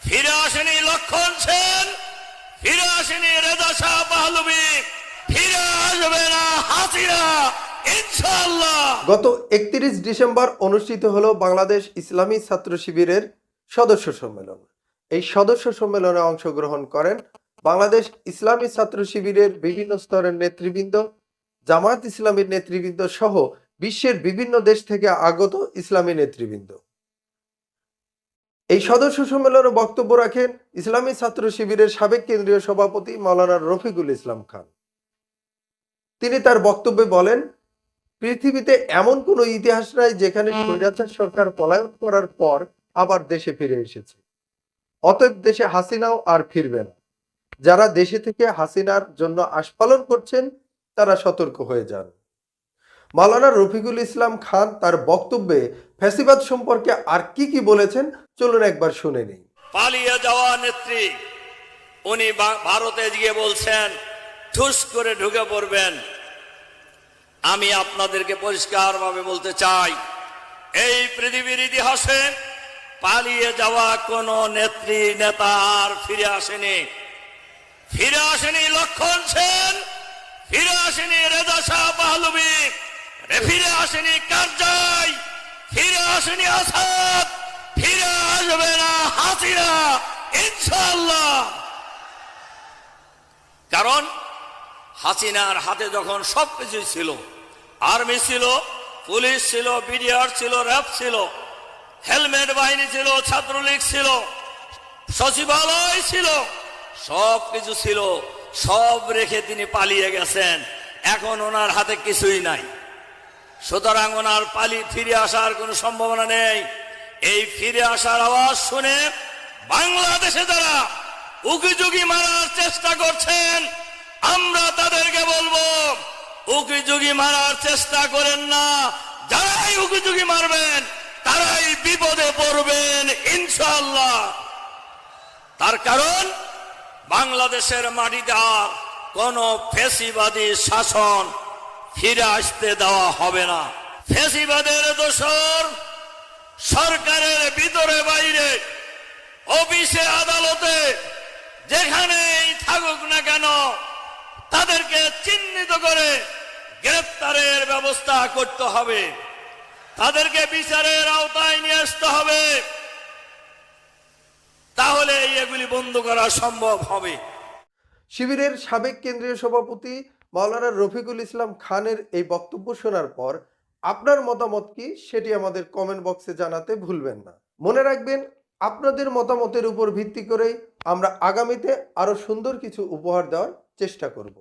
ফিরে আসেনি লক্ষণ সেন, ফিরে আসেনি রেজা শাহ পাহলভী, ফিরে আসবে না হাসিনা ইনশাআল্লাহ। গত 31 ডিসেম্বর অনুষ্ঠিত হলো বাংলাদেশ ইসলামী ছাত্র শিবিরের সদস্য সম্মেলন। এই সদস্য সম্মেলনে অংশগ্রহণ করেন বাংলাদেশ ইসলামী ছাত্র শিবিরের বিভিন্ন স্তরের নেতৃবৃন্দ, জামায়াত ইসলামীর নেতৃবৃন্দ সহ বিশ্বের বিভিন্ন দেশ থেকে আগত ইসলামী নেতৃবৃন্দ। এই সদস্য সম্মেলনে বক্তব্য রাখেন ইসলামী ছাত্র শিবিরের সাবেক কেন্দ্রীয় সভাপতি মাওলানা রফিকুল ইসলাম খান। তিনি তার বক্তব্যে বলেন, পৃথিবীতে এমন কোনো ইতিহাস নাই যেখানে স্বৈরাচার সরকার পলায়ন করার পর আবার দেশে ফিরে এসেছে। অতএব দেশে হাসিনাও আর ফিরবে না। যারা দেশে থেকে হাসিনার জন্য আস্ফালন করছেন তারা সতর্ক হয়ে যান। মাওলানা রফিকুল ইসলাম খান তার বক্তব্যে ফ্যাসিবাদ সম্পর্কে আর কি বলেছেন চলুন একবার শুনে নিই। পালিয়ে যাওয়া নেত্রী উনি ভারতে গিয়ে বলছেন ঠুস করে ঢুকে পড়বেন। আমি আপনাদেরকে পরিষ্কারভাবে বলতে চাই, এই পৃথিবীর ইতিহাসে পালিয়ে যাওয়া কোন নেত্রী নেতা আর ফিরে আসেনি। ফিরে আসেনি লক্ষণ সেন, ফিরে আসেনি রেজা শাহ পাহলভী, ফিরে আসেনি কারজাই, ফিরে আসেনি আসাদ, ফিরে আসবে না হাসিনা ইনশাআল্লাহ। কারণ হাসিনার হাতে যখন সবকিছু ছিল, আর্মি ছিল, পুলিশ ছিল, বিডিআর ছিল, র্যাব ছিল, হেলমেট বাহিনী ছিল, ছাত্রলীগ ছিল, সচিবালয় ছিল, সবকিছু ছিল, সব রেখে তিনি পালিয়ে গেছেন। এখন ওনার হাতে কিছুই নাই, সুতরাং ওনার ফিরে আসার কোনো সম্ভাবনা নেই। এই ফিরে আসার আওয়াজ শুনে বাংলাদেশে যারা উকিঝুঁকি মারার চেষ্টা করছেন, আমরা তাদেরকে বলবো উকিঝুঁকি মারার চেষ্টা করেন না। যারাই উকিঝুঁকি মারবেন তারাই বিপদে পড়বেন ইনশাআল্লাহ। তার কারণ বাংলাদেশের মাটিতে আর কোন ফ্যাসিবাদী শাসন ফিরে আসতে দেওয়া হবে না। ফ্যাসিবাদের দোসর সরকারের ভিতরে বাইরে, অফিসে আদালতে যেখানেই থাকুক না কেন তাদেরকে চিহ্নিত করে গ্রেফতারের ব্যবস্থা করতে হবে, তাদেরকে বিচারের আওতায় নিয়ে আসতে হবে, তাহলে এগুলি বন্ধ করা সম্ভব হবে। শিবিরের সাবেক কেন্দ্রীয় সভাপতি মাওলানা রফিকুল ইসলাম খানের এই বক্তব্য শোনার পর আপনার মতামত কি সেটি আমাদের কমেন্ট বক্সে জানাতে ভুলবেন না। মনে রাখবেন, আপনাদের মতামতের উপর ভিত্তি করেই আমরা আগামীতে আরো সুন্দর কিছু উপহার দেওয়ার চেষ্টা করব।